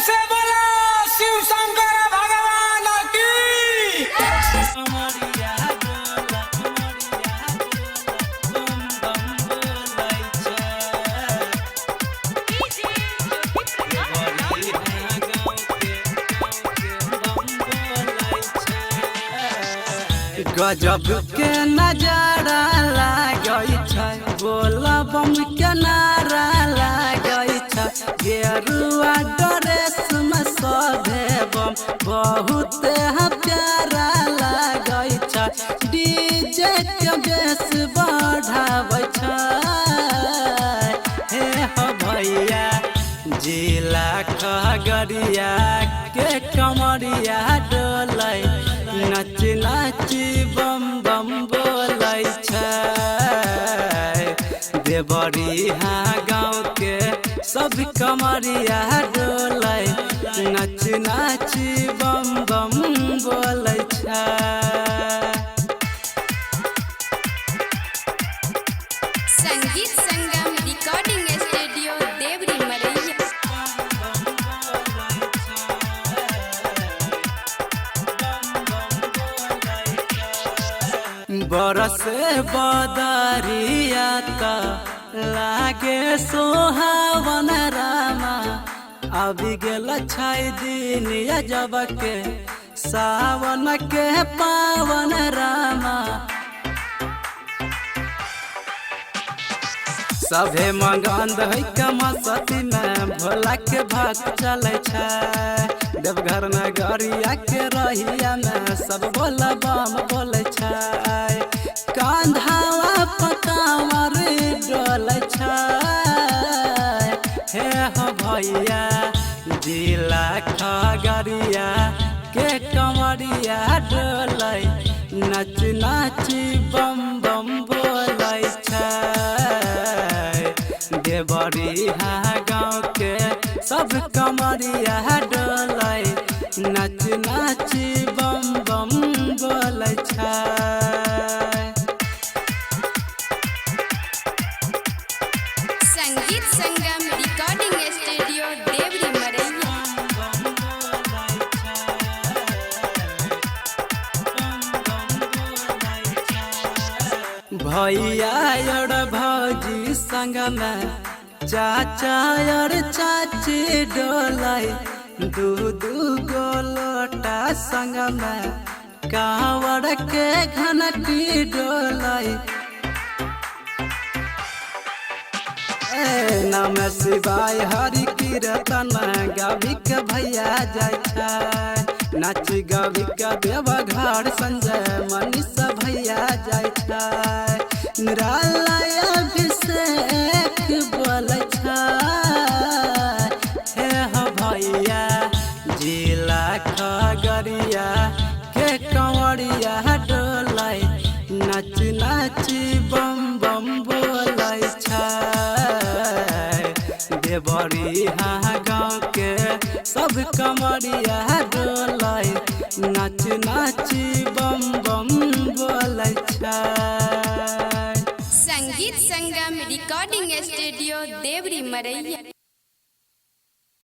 से बोला शिव शंकर भगवान की। गजब के नजारा लागै छै, बोला बम के नारा लागै छै। गेरुआ ड्रेस में सभे बम बहुत प्यारा लागै छै। डीजे के बेस बढ़ाबै छै। हे हो भैया जिला खगड़िया के कमरिया डोलै, नच नच बम बम बोलै छै। देवरिया गाँव के सब कमरिया डोलै, नच नच बम बम बोलै छै। संगीत संगम रिकॉर्डिंग स्टूडियो देवरी मरैया। बरस बदरिया त लागे सोहावन रामा, अभी गेल छै दिन जब के सावन के पावन रामा। सभे मगन है कमसती में भोला के भक्त चले छै। देवघर नगरिया के रहिया में सब बोला बम बोले छै। कांधावा पकावर डोले छै। हे हो भैया जिला खगड़िया के कमरिया डोलै, नच नच बम बम बोलै छै। देवरिया गाँव के सब कमरिया डोलै, नच नच बम बम बोलै छै। संगीत संगम रिकॉर्डिंग स्टूडियो देवरी मरैया। भैया और भौजी संग में चाचा और चाची डोलै, दू दू गो लोटा संग में कांवर के घंटी डोलै। नम शिवाय हरि कीर्तन गावी के भैया जाय छै। नाच गावी के देवघर संजय मनीष भैया जाय छै। निरालय अभिषेक बोलै छै। हे हो भैया जिला खगड़िया के कंवरिया डोलै, नच नच बम बम बोलै छै। देवरिया गाँव के सब कमरिया डोलै, नच नच बम बम बोलै छै। संगीत संगम रिकॉर्डिंग स्टूडियो देवरी मरैया।